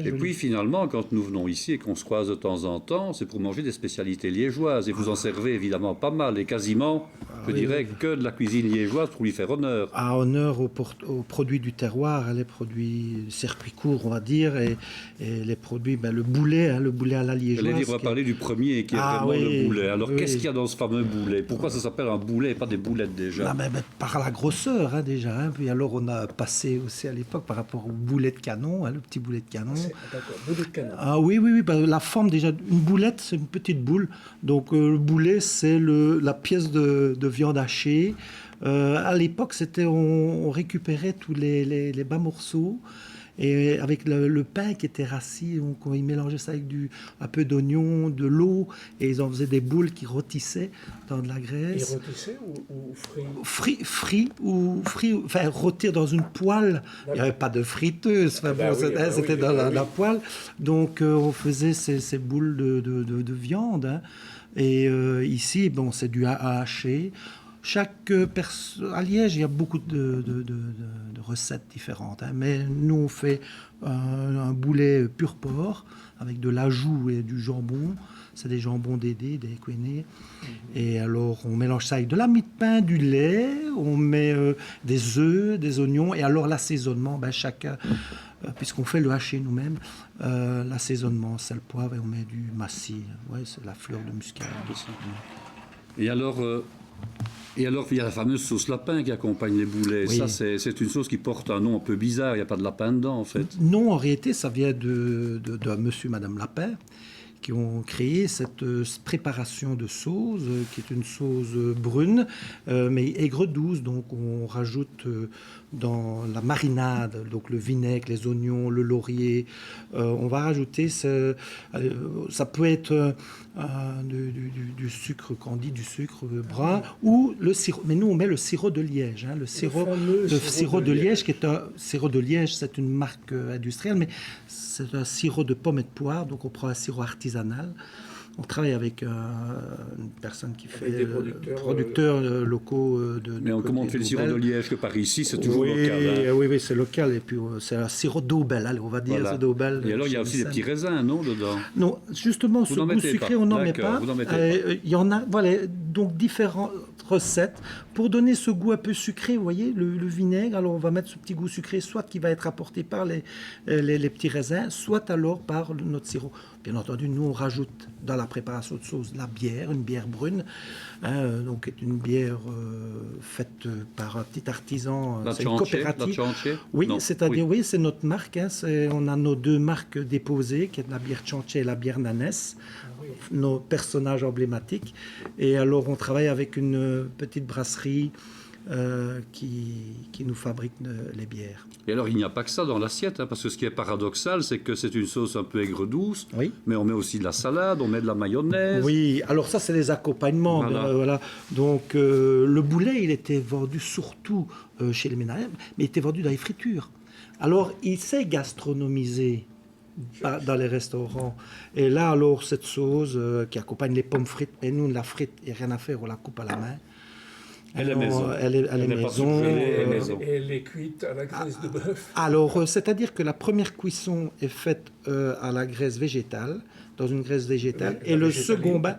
Et puis finalement, quand nous venons ici et qu'on se croise de temps en temps, c'est pour manger des spécialités liégeoises. Et vous en servez évidemment pas mal. Et quasiment, je dirais, que de la cuisine liégeoise pour lui faire honneur. À honneur aux produits du terroir, les produits circuit court, on va dire, et les produits, le boulet à la liégeoise. On va parler du premier qui est vraiment le boulet. Alors qu'est-ce qu'il y a dans ce fameux boulet? Pourquoi ça s'appelle un boulet et pas des boulettes déjà? Par la grosseur, hein, déjà. Hein. Puis alors on a passé aussi à l'époque par rapport au boulet de canon, hein, le petit boulet de canon. D'accord, boulet de canon. Ah oui, la forme déjà, une boulette, c'est une petite boule. Donc le boulet, c'est la pièce de viande hachée. À l'époque, on récupérait tous les bas morceaux. Et avec le pain qui était rassis, ils mélangeaient ça avec un peu d'oignon, de l'eau, et ils en faisaient des boules qui rôtissaient dans de la graisse. Ils rôtissaient ou frits? Frit, enfin rôtir dans une poêle. Il n'y avait pas de friteuse, c'était dans la poêle. Donc on faisait ces boules de viande. Hein. Et ici, c'est du haché. À Liège, il y a beaucoup de recettes différentes. Hein, mais nous, on fait un boulet pur porc avec de l'ajout et du jambon. C'est des jambons d'édé, des quenés. Et alors, on mélange ça avec de la mie de pain, du lait. On met des œufs, des oignons. Et alors, l'assaisonnement, chacun... puisqu'on fait le haché nous-mêmes, l'assaisonnement, sel, poivre, et on met du massis. Ouais, c'est la fleur de muscade. Et alors, il y a la fameuse sauce lapin qui accompagne les boulets. Oui. Ça, c'est une sauce qui porte un nom un peu bizarre. Il n'y a pas de lapin dedans, en fait. Non, en réalité, ça vient d'un monsieur, madame Lapin, qui ont créé cette préparation de sauce, qui est une sauce brune, mais aigre-douce. Donc on rajoute dans la marinade, donc le vinaigre, les oignons, le laurier. On va rajouter, ça peut être du sucre, quand on dit du sucre brun, ou le sirop. Mais nous, on met le sirop de liège. Le sirop de liège, qui est un sirop de liège, c'est une marque industrielle, mais c'est un sirop de pommes et de poire. Donc on prend un sirop artisanal. On travaille avec une personne qui fait des producteurs locaux Mais comment on fait le sirop de liège que par ici, c'est toujours local. Oui, c'est local. Et puis c'est un sirop d'Aubel, allez, on va dire c'est d'Aubel. Et alors il y a aussi des petits raisins, non, dedans? Non, justement, ce goût sucré, on n'en met pas. Il y en a, voilà, donc différentes recettes pour donner ce goût un peu sucré. Vous voyez, le vinaigre. Alors on va mettre ce petit goût sucré, soit qui va être apporté par les petits raisins, soit alors par notre sirop. Bien entendu, nous on rajoute dans la préparation de sauce la bière, une bière brune, donc est une bière faite par un petit artisan, c'est une coopérative. Oui, c'est-à-dire oui, c'est notre marque. On a nos 2 marques déposées, qui est la bière Tchanché et la bière Nanès, nos personnages emblématiques. Et alors on travaille avec une petite brasserie qui nous fabrique les bières. Et alors, il n'y a pas que ça dans l'assiette, parce que ce qui est paradoxal, c'est que c'est une sauce un peu aigre-douce, mais on met aussi de la salade, on met de la mayonnaise. Oui, alors ça, c'est les accompagnements. Voilà. Donc, le boulet, il était vendu surtout chez les ménagères, mais il était vendu dans les fritures. Alors, il s'est gastronomisé dans les restaurants. Et là, alors, cette sauce qui accompagne les pommes frites, et nous, la frite, il n'y a rien à faire, on la coupe à la main. Elle est maison. Elle est maison. Et elle est cuite à la graisse de bœuf. Alors, c'est-à-dire que la première cuisson est faite à la graisse végétale, dans une graisse végétale, et le second bain...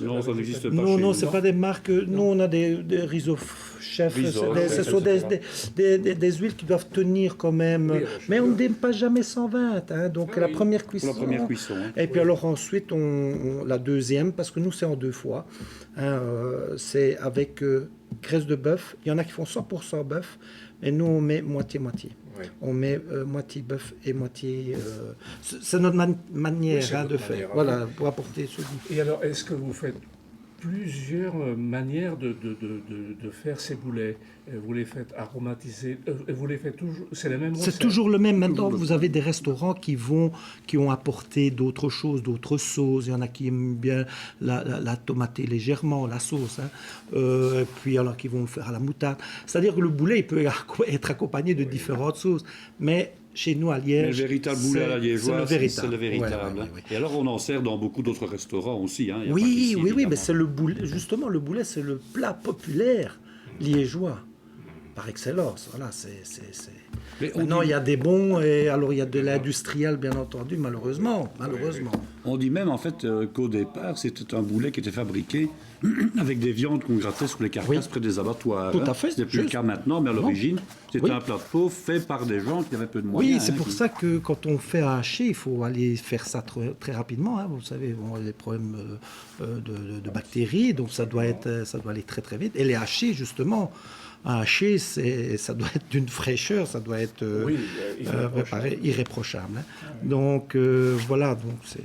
Non, ça n'existe pas. Non, c'est pas des marques. Nous, on a des Riso Chef. Ce sont des huiles qui doivent tenir quand même. Oui, mais on ne dépasse jamais 120. Donc, la première cuisson. Et puis, alors, ensuite, la deuxième, parce que nous, c'est en 2 fois. C'est avec graisse de bœuf. Il y en a qui font 100% bœuf. Et nous, on met moitié-moitié. Oui. On met moitié bœuf et moitié... c'est notre manière de faire. Voilà, pour apporter ce goût. Et alors, est-ce que vous faites plusieurs manières de faire ces boulets? Vous les faites aromatiser, vous les faites toujours, c'est les mêmes recettes? C'est toujours le même. Maintenant, vous avez des restaurants qui ont apporté d'autres choses, d'autres sauces. Il y en a qui aiment bien la tomatée légèrement, la sauce. Et puis, alors, qui vont le faire à la moutarde. C'est-à-dire que le boulet, il peut être accompagné de différentes sauces. Mais chez nous, à Liège, le véritable boulet à la liégeoise, c'est le véritable. Ouais. Et alors, on en sert dans beaucoup d'autres restaurants aussi. Oui, mais c'est le boulet. Justement, le boulet, c'est le plat populaire liégeois par excellence. Voilà, Maintenant, il y a des bons, et alors il y a de l'industriel, bien entendu, malheureusement. On dit même, en fait, qu'au départ, c'était un boulet qui était fabriqué avec des viandes qu'on grattait sur les carcasses près des abattoirs. Tout à fait. Ce n'est plus le cas maintenant, mais à l'origine, c'était un plat de pauvre fait par des gens qui avaient peu de moyens. Oui, c'est pour ça que quand on fait à hacher, il faut aller faire ça très rapidement. Vous savez, on a des problèmes de bactéries, donc ça doit aller très très vite. Et les hachés, justement, à hacher, ça doit être d'une fraîcheur, ça doit être irréprochable. Donc voilà, donc c'est...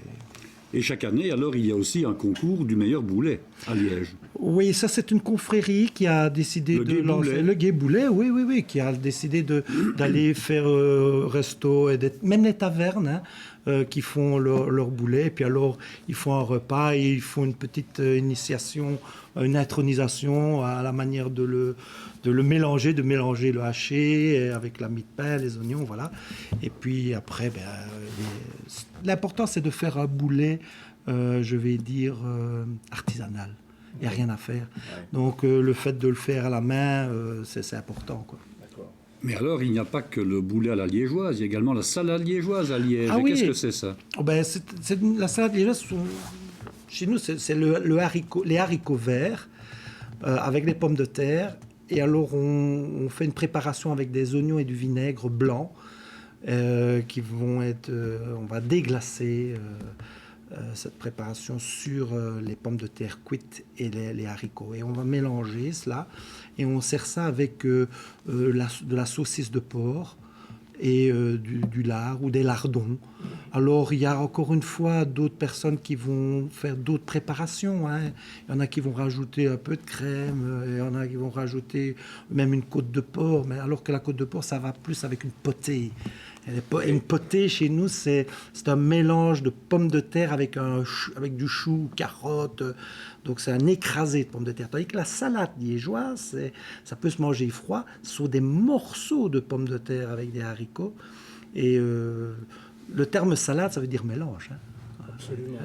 Et chaque année, alors, il y a aussi un concours du meilleur boulet à Liège. Oui, ça, c'est une confrérie qui a décidé de lancer... Le Gai Boulet, oui, qui a décidé d'aller faire resto, et même les tavernes, qui font leur boulet. Et puis alors, ils font un repas et ils font une petite initiation, une intronisation à la manière de le mélanger, de mélanger le haché avec la mie de pain, les oignons, voilà. Et puis après, l'important, c'est de faire un boulet, je vais dire, artisanal. Il n'y a rien à faire. Donc, le fait de le faire à la main, c'est important, quoi. Mais alors, il n'y a pas que le boulet à la liégeoise, il y a également la salade liégeoise à Liège. Ah, Qu'est-ce que c'est ça? La salade liégeoise, chez nous, c'est les haricots verts avec des pommes de terre. Et alors, on fait une préparation avec des oignons et du vinaigre blanc qui vont être... on va déglacer cette préparation sur les pommes de terre cuites et les haricots. Et on va mélanger cela et on sert ça avec de la saucisse de porc et du lard ou des lardons. Alors, il y a encore une fois d'autres personnes qui vont faire d'autres préparations. Hein. Il y en a qui vont rajouter un peu de crème, il y en a qui vont rajouter même une côte de porc, mais alors que la côte de porc, ça va plus avec une potée. Et une potée, chez nous, c'est un mélange de pommes de terre avec du chou, carottes. Donc, c'est un écrasé de pommes de terre. Tandis que la salade liégeoise, ça peut se manger froid. Ce sont des morceaux de pommes de terre avec des haricots. Et le terme salade, ça veut dire mélange. Hein. Absolument.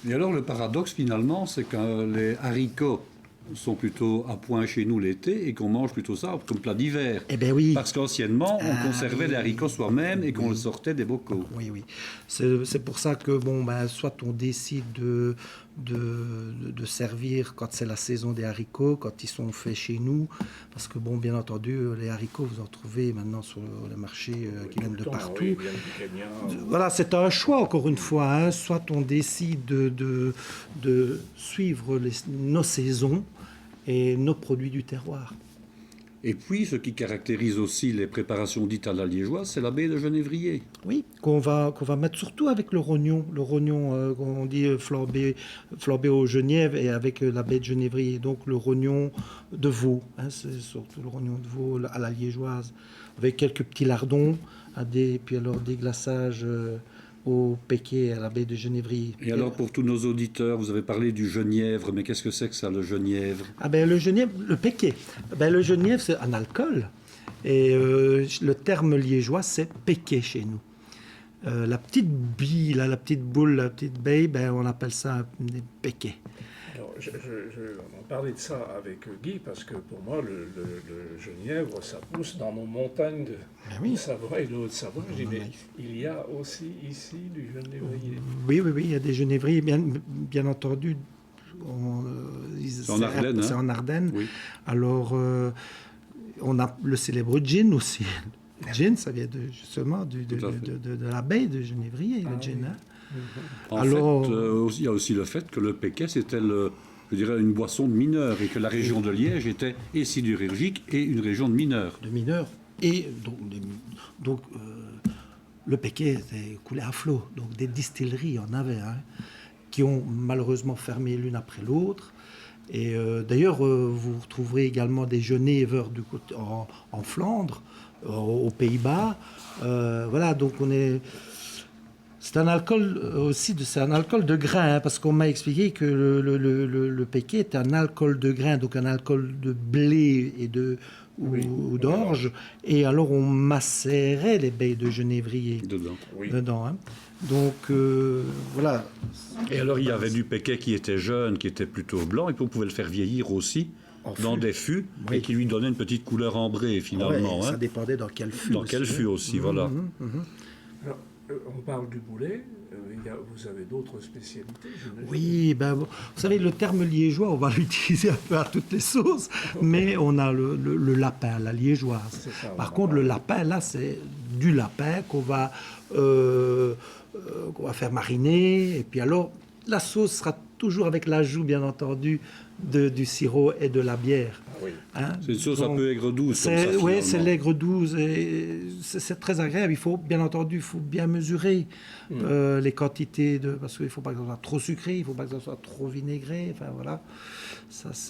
Et alors, le paradoxe, finalement, c'est que les haricots sont plutôt à point chez nous l'été et qu'on mange plutôt ça comme plat d'hiver. Eh bien oui. Parce qu'anciennement, on conservait les haricots soi-même et qu'on les sortait des bocaux. Oui, oui. C'est pour ça que, soit on décide de servir quand c'est la saison des haricots, quand ils sont faits chez nous, parce que, bien entendu, les haricots, vous en trouvez maintenant sur les marchés qui viennent de partout. Oui, ils viennent du Kenya. Voilà, c'est un choix, encore une fois. Hein. Soit on décide de suivre nos saisons et nos produits du terroir. Et puis, ce qui caractérise aussi les préparations dites à la liégeoise, c'est la baie de genévrier. Oui, qu'on va mettre surtout avec le rognon. Le rognon, on dit flambé au genièvre et avec la baie de genévrier. Donc le rognon de veau, hein, c'est surtout le rognon de veau à la liégeoise, avec quelques petits lardons, puis alors des glaçages au péquet à la baie de genévrier. Et alors, pour tous nos auditeurs, vous avez parlé du genièvre, mais qu'est-ce que c'est que ça, le genièvre? Le genièvre, le péquet. Le genièvre, c'est un alcool. Et le terme liégeois, c'est péquet chez nous. La petite bille, la petite boule, la petite baie, on appelle ça des péquets. Alors, on parlait de ça avec Guy, parce que pour moi, le genièvre, ça pousse dans nos montagnes de Savoie et de Haute-Savoie. Je dis, mais il y a aussi ici du genévrier. Oui, il y a des genévriers, bien entendu. C'est en Ardennes. C'est en Ardennes. Oui. Alors, on a le célèbre gin aussi. Le gin, ça vient justement de la baie de genévrier, le gin. Hein. En fait, il y a aussi le fait que le péquet, c'était une boisson de mineurs et que la région de Liège était et sidérurgique et une région de mineurs. De mineurs. Et donc le péquet était coulé à flot. Donc des distilleries, il y en avait, qui ont malheureusement fermé l'une après l'autre. Et d'ailleurs, vous retrouverez également des genévres en Flandre, aux Pays-Bas. Voilà, donc on est... C'est un alcool aussi, c'est un alcool de grain, parce qu'on m'a expliqué que le péquet est un alcool de grain, donc un alcool de blé et ou d'orge, et alors on macérait les baies de genévrier dedans. Hein. Donc voilà. Et alors il y avait du péquet qui était jeune, qui était plutôt blanc, et puis on pouvait le faire vieillir aussi dans des fûts, et qui lui donnait une petite couleur ambrée finalement. Ça dépendait dans quel fût. Dans quel fût aussi, voilà. Alors, on parle du boulet, vous avez d'autres spécialités, j'imagine. Oui, vous savez, le terme liégeois, on va l'utiliser un peu à toutes les sauces, mais on a le lapin, la liégeoise. Par contre, le lapin, là, c'est du lapin qu'on va faire mariner, et puis alors, la sauce sera toujours avec l'ajout, bien entendu, du sirop et de la bière. Oui. Hein? C'est une sauce un peu aigre-douce. Oui, c'est l'aigre-douce. C'est très agréable. Il faut, bien entendu, bien mesurer les quantités, parce qu'il ne faut pas que ça soit trop sucré, il ne faut pas que ça soit trop vinaigré. Enfin, voilà.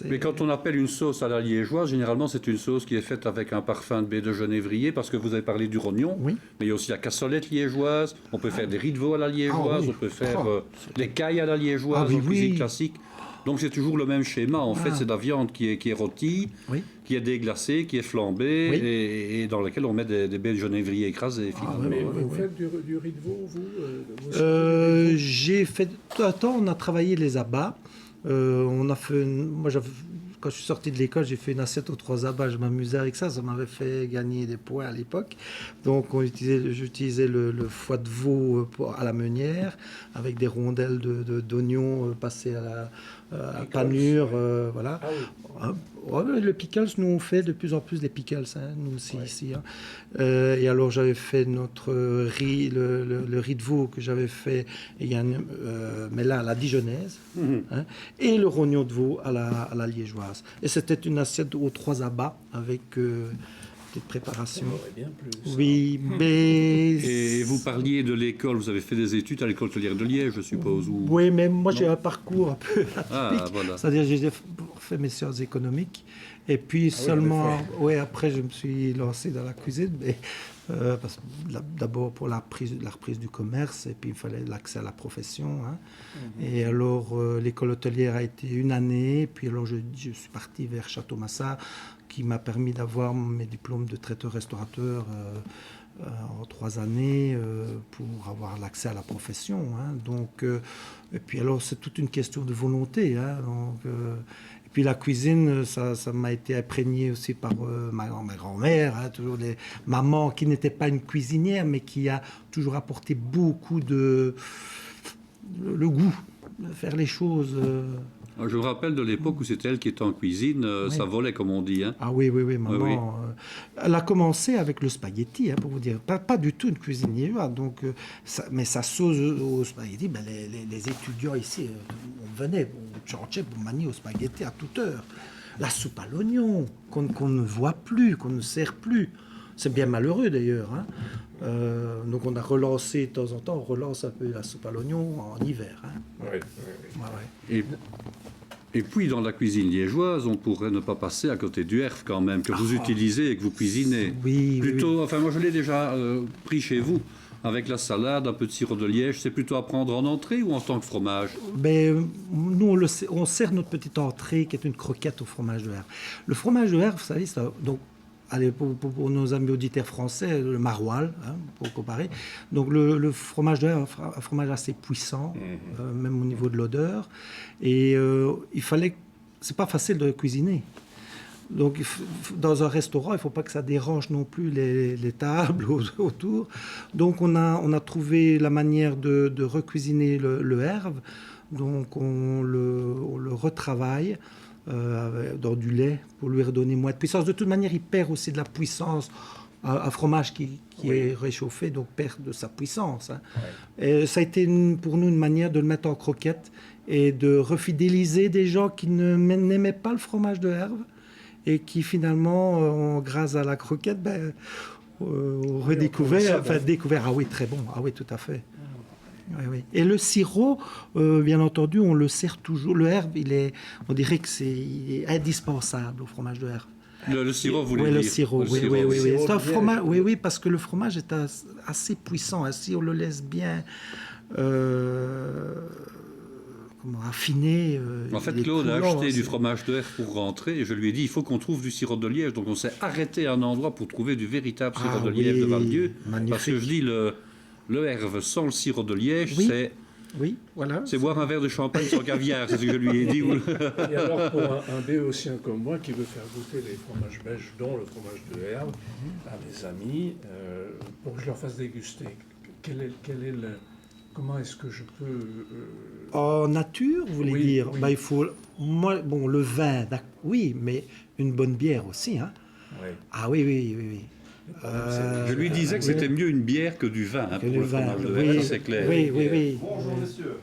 Mais quand on appelle une sauce à la liégeoise, généralement, c'est une sauce qui est faite avec un parfum de baie de genévrier, parce que vous avez parlé du rognon, mais il y a aussi la cassolette liégeoise, on peut faire des riz de veau à la liégeoise, on peut faire les cailles à la liégeoise en cuisine classique. Donc c'est toujours le même schéma. En fait, c'est de la viande qui est rôtie, qui est déglacée, qui est flambée, et dans laquelle on met des baies de genévrier écrasées, finalement. Mais vous faites du riz de veau, vous J'ai fait... Tout un temps, on a travaillé les abats. On a fait... Quand je suis sorti de l'école, j'ai fait une assiette aux 3 abats. Je m'amusais avec ça. Ça m'avait fait gagner des points à l'époque. Donc, j'utilisais le foie de veau à la meunière, avec des rondelles d'oignons passées à la panure. Voilà. Le pickles, nous, on fait de plus en plus des pickles, nous aussi, ici. Et alors, j'avais fait notre riz, le riz de veau que j'avais fait, mais là, à la dijonnaise, et le rognon de veau à la liégeoise. Et c'était une assiette aux 3 abats avec petite préparation. Bien plus, oui, mais... Et vous parliez de l'école, vous avez fait des études à l'école hôtelière de Liège, je suppose ou... Oui, mais moi j'ai un parcours un peu atypique. Voilà. C'est-à-dire j'ai fait mes sciences économiques et puis après je me suis lancé dans la cuisine, mais parce que d'abord pour la reprise du commerce et puis il fallait l'accès à la profession. Hein. Et alors l'école hôtelière a été une année, puis alors je suis parti vers Château-Massa qui m'a permis d'avoir mes diplômes de traiteur-restaurateur en 3 années pour avoir l'accès à la profession. Hein. Donc, et puis alors c'est toute une question de volonté. Hein. Donc, et puis la cuisine, ça m'a été imprégné aussi par ma grand-mère, hein, toujours des mamans qui n'était pas une cuisinière, mais qui a toujours apporté beaucoup le goût de faire les choses. Je me rappelle de l'époque où c'était elle qui était en cuisine, ça volait comme on dit. Hein. Ah oui, maman. Elle a commencé avec le spaghetti, hein, pour vous dire. Pas du tout une cuisinière. Donc, mais sa sauce au spaghetti, ben, les étudiants ici, on venait au chantier pour manier au spaghetti à toute heure. La soupe à l'oignon, qu'on ne voit plus, qu'on ne sert plus. C'est bien malheureux d'ailleurs. Hein. Donc on a relancé de temps en temps, on relance un peu la soupe à l'oignon en hiver. Hein. Ouais. Et puis dans la cuisine liégeoise, on pourrait ne pas passer à côté du herve quand même, que vous utilisez et que vous cuisinez. Oui. Plutôt, enfin moi je l'ai déjà pris chez vous, avec la salade, un peu de sirop de liège. C'est plutôt à prendre en entrée ou en tant que fromage? Nous on sert notre petite entrée qui est une croquette au fromage de herve. Le fromage de herve, vous savez, donc allez, pour nos amis auditeurs français, le maroilles, hein, pour comparer. Donc le fromage de herbe, un fromage assez puissant, même au niveau de l'odeur. Et il fallait... C'est pas facile de le cuisiner. Donc dans un restaurant, il ne faut pas que ça dérange non plus les tables autour. Donc on a trouvé la manière de recuisiner le herbe. Donc on le retravaille dans du lait pour lui redonner moins de puissance. De toute manière, il perd aussi de la puissance. Un fromage qui est réchauffé, donc perd de sa puissance. Hein. Et ça a été pour nous une manière de le mettre en croquette et de refidéliser des gens qui n'aimaient pas le fromage de herbe et qui finalement, grâce à la croquette, ont redécouvert, découvert, ah oui, très bon, ah oui, tout à fait. Oui. Et le sirop, bien entendu, on le sert toujours. Le herbe, on dirait que il est indispensable au fromage de herbe. Le sirop, vous voulez dire? Le sirop, oui. C'est un fromage, oui, parce que le fromage est assez puissant. Hein, si on le laisse bien affiner. En fait, Claude a acheté du fromage de herbe pour rentrer et je lui ai dit il faut qu'on trouve du sirop de liège. Donc on s'est arrêté à un endroit pour trouver du véritable sirop de liège de Val-Dieu. Parce que je dis le herbe sans le sirop de liège, c'est... Oui, voilà. C'est boire un verre de champagne sans caviar, c'est ce que je lui ai dit. Et alors, pour un béotien comme moi qui veut faire goûter les fromages belges, dont le fromage de herbe, à mes amis, pour que je leur fasse déguster, comment est-ce que je peux... En nature, vous voulez dire? Oui. Il faut... le vin, oui, mais une bonne bière aussi. Hein. Oui. Ah oui. Je lui disais que c'était mieux une bière que du vin, pour le fromage de herbe, c'est clair. Oui. Bonjour messieurs.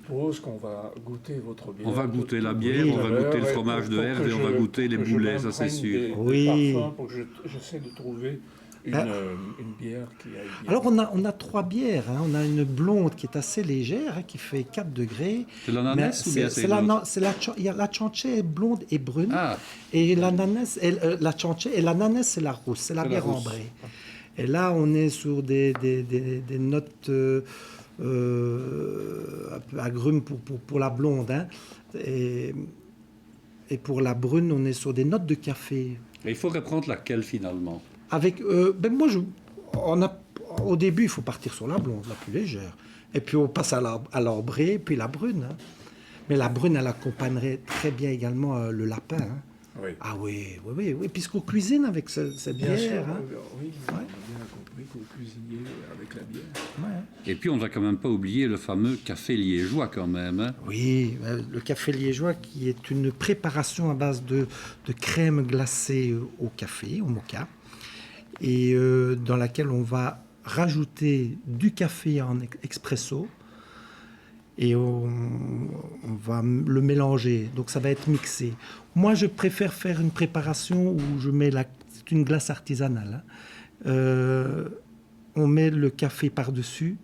Je propose qu'on va goûter votre bière. On va goûter la bière, on va goûter le fromage de herbe et on va goûter les boulets, ça c'est sûr. Des parfums pour que j'essaie de trouver une bière qui aille bien. Alors on a 3 bières. Hein. On a une blonde qui est assez légère, hein, qui fait 4 degrés. C'est l'ananas ou bien c'est il y a la Chanché blonde et brune. Ah. Et l'ananas, la Chanché et l'ananas c'est la rousse, c'est la bière ambrée. Et là on est sur des notes un peu agrumes pour la blonde. Hein. Et pour la brune on est sur des notes de café. Et il faudrait prendre laquelle finalement? Avec, au début, il faut partir sur la blonde, la plus légère. Et puis, on passe à l'ambrée, puis la brune. Hein. Mais la brune, elle accompagnerait très bien également le lapin. Hein. Oui. Ah oui. Puisqu'on cuisine avec cette bien bière. sûr, Hein. oui, on a bien compris que vous cuisiniez avec la bière. Ouais. Et puis, on ne va quand même pas oublier le fameux café liégeois quand même. Hein. Oui, le café liégeois qui est une préparation à base de crème glacée au café, au moka. Et dans laquelle on va rajouter du café en expresso et on va le mélanger. Donc ça va être mixé. Moi, je préfère faire une préparation où je mets c'est une glace artisanale. On met le café par-dessus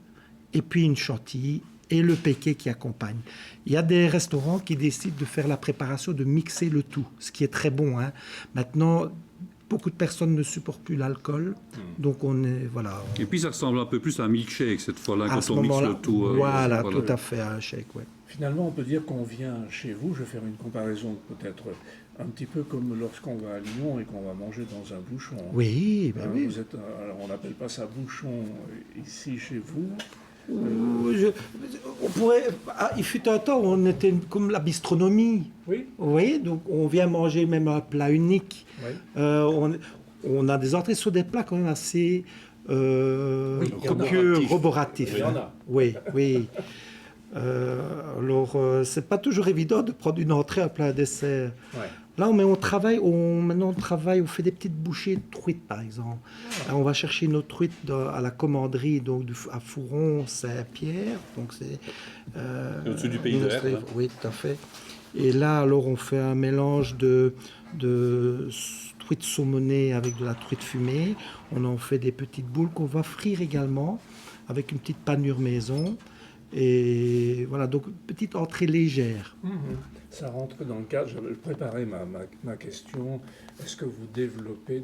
et puis une chantilly et le péquet qui accompagne. Il y a des restaurants qui décident de faire la préparation, de mixer le tout, ce qui est très bon. Maintenant, beaucoup de personnes ne supportent plus l'alcool, donc on est voilà. Et puis ça ressemble un peu plus à un milkshake cette fois-là quand on mixe le tout. Voilà, tout à fait, un shake, ouais. Finalement, on peut dire qu'on vient chez vous, je vais faire une comparaison peut-être un petit peu comme lorsqu'on va à Lyon et qu'on va manger dans un bouchon. Oui, ben oui. Alors on n'appelle pas ça bouchon ici chez vous. On pourrait, il fut un temps où on était comme la bistronomie. Oui. Vous voyez, donc on vient manger même un plat unique. Oui. On a des entrées sur des plats quand même assez copieux, roboratifs. Il y en a. Oui, oui. Alors, c'est pas toujours évident de prendre une entrée, un plat, un dessert. Ouais. Là, maintenant, on travaille, on fait des petites bouchées de truite, par exemple. Là, on va chercher nos truites à la commanderie, donc à Fouron, Saint-Pierre. Donc c'est au-dessus du Pays d'Air. Oui, tout à fait. Et là, alors, on fait un mélange de truite saumonée avec de la truite fumée. On en fait des petites boules qu'on va frire également avec une petite panure maison. Et voilà, donc petite entrée légère. Ça rentre dans le cadre, je préparais ma question, est-ce que vous développez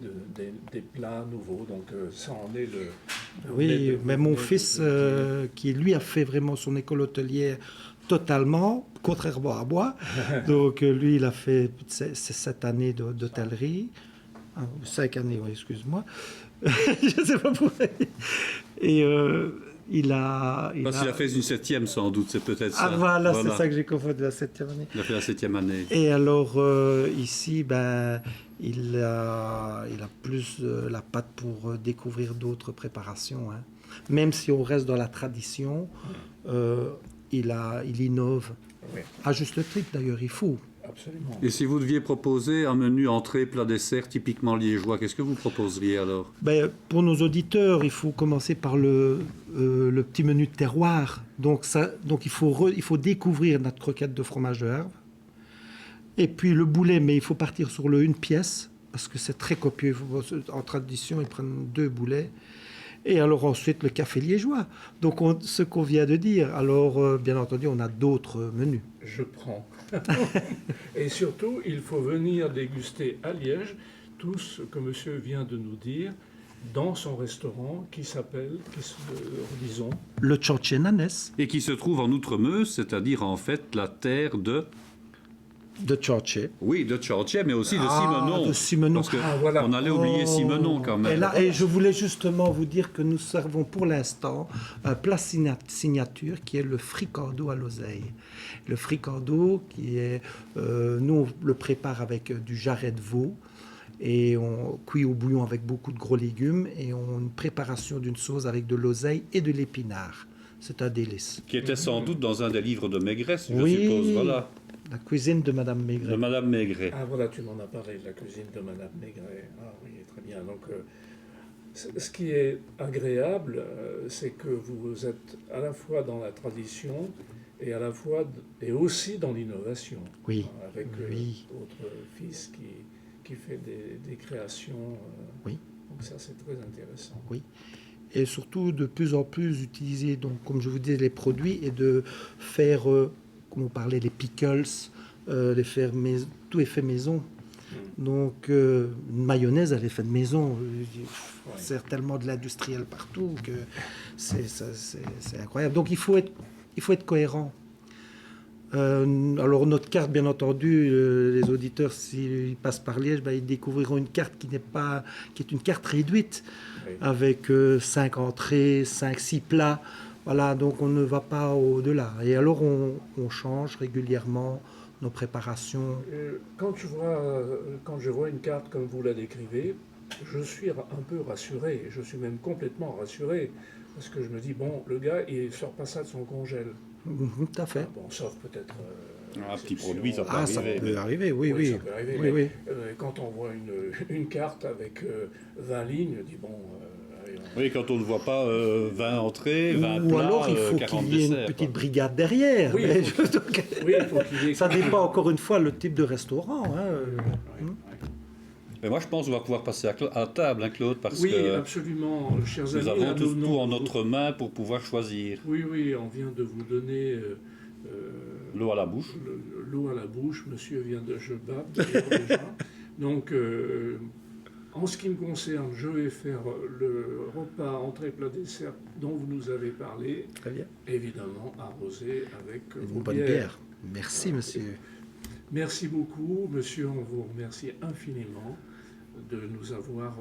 des plats nouveaux? Donc ça en est le... Oui, mais mon fils, qui lui a fait vraiment son école hôtelière totalement, contrairement à moi, donc lui il a fait 7 années d'hôtellerie, 5 années, oui, excuse-moi, je ne sais pas pourquoi. Et... Il a fait une 7e sans doute, c'est peut-être ça. Ah voilà. C'est ça que j'ai confondu, la 7e année. Il a fait la 7e année. Et alors ici, il a plus la patte pour découvrir d'autres préparations. Même si on reste dans la tradition, il innove. Oui. À juste titre d'ailleurs, il faut. Absolument. Et si vous deviez proposer un menu entrée, plat, dessert typiquement liégeois, qu'est-ce que vous proposeriez alors? Pour nos auditeurs, il faut commencer par le petit menu de terroir. Donc il faut découvrir notre croquette de fromage de Herve. Et puis le boulet, mais il faut partir sur le une pièce, parce que c'est très copieux. En tradition, ils prennent 2 boulets. Et alors ensuite, le café liégeois. Donc ce qu'on vient de dire. Alors, bien entendu, on a d'autres menus. Je prends. Et surtout, il faut venir déguster à Liège tout ce que monsieur vient de nous dire dans son restaurant qui s'appelle, disons... Le Ciorcenanes. Et qui se trouve en Outremeuse, c'est-à-dire en fait la terre de Ciorce. Oui, de Ciorce, mais aussi de Simenon. De Simenon. Parce qu'on allait oublier Simenon quand même. Et je voulais justement vous dire que nous servons pour l'instant un plat signature qui est le fricando à l'oseille. Le fricando qui est... nous, on le prépare avec du jarret de veau et on cuit au bouillon avec beaucoup de gros légumes et on a une préparation d'une sauce avec de l'oseille et de l'épinard. C'est un délice. Qui était sans doute dans un des livres de Maigret, je suppose. Voilà. La cuisine de Madame Maigret. De Madame Maigret. Ah voilà, tu m'en as parlé, de la cuisine de Madame Maigret. Ah oui, très bien. Donc, ce qui est agréable, c'est que vous êtes à la fois dans la tradition et à la fois et aussi dans l'innovation. Oui. Avec votre fils qui fait des créations. Oui. Donc ça, c'est très intéressant. Oui. Et surtout, de plus en plus utiliser, donc, comme je vous disais, les produits et de faire... comme on parlait, les pickles, tout est fait maison. Donc, une mayonnaise, elle est faite maison. On sert tellement de l'industriel partout que c'est incroyable. Donc, il faut être cohérent. Alors, notre carte, bien entendu, les auditeurs, s'ils passent par Liège, ils découvriront une carte qui est une carte réduite, avec 5 entrées, 5-6 plats. Voilà, donc on ne va pas au-delà. Et alors on change régulièrement nos préparations. Quand je vois une carte comme vous la décrivez, je suis un peu rassuré. Je suis même complètement rassuré. Parce que je me dis, bon, le gars, il sort pas ça de son congèle. Tout à fait. Bon, sauf peut-être... un petit produit, ça peut arriver. Ça peut arriver, oui. Ça peut arriver, oui. Quand on voit une carte avec 20 lignes, on dit, bon... Oui, quand on ne voit pas 20 entrées, 20 Ou plats, alors il faut 40 qu'il y ait une desserts, petite quoi. brigade derrière. Oui, Mais il faut Oui, il faut qu'il y ait... ça dépend encore une fois le type de restaurant. Hein. Mais moi, je pense qu'on va pouvoir passer à table, hein, Claude, parce Oui, que absolument, chers amis. nous avons là, tous nous- tout en nous- notre main pour pouvoir choisir. Oui, oui, on vient de vous donner L'eau à la bouche. l'eau à la bouche. Monsieur vient de... Je bave d'ailleurs, déjà. Donc, en ce qui me concerne, je vais faire le repas entrée plat dessert dont vous nous avez parlé, Très bien. évidemment arrosé avec Une vos bonne bières. bière. Merci, monsieur. Merci beaucoup, monsieur, on vous remercie infiniment de nous avoir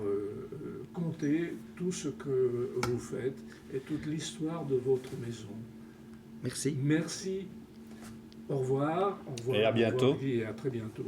conté tout ce que vous faites et toute l'histoire de votre maison. Merci. Merci, au revoir, Et à bientôt. au revoir, et à très bientôt.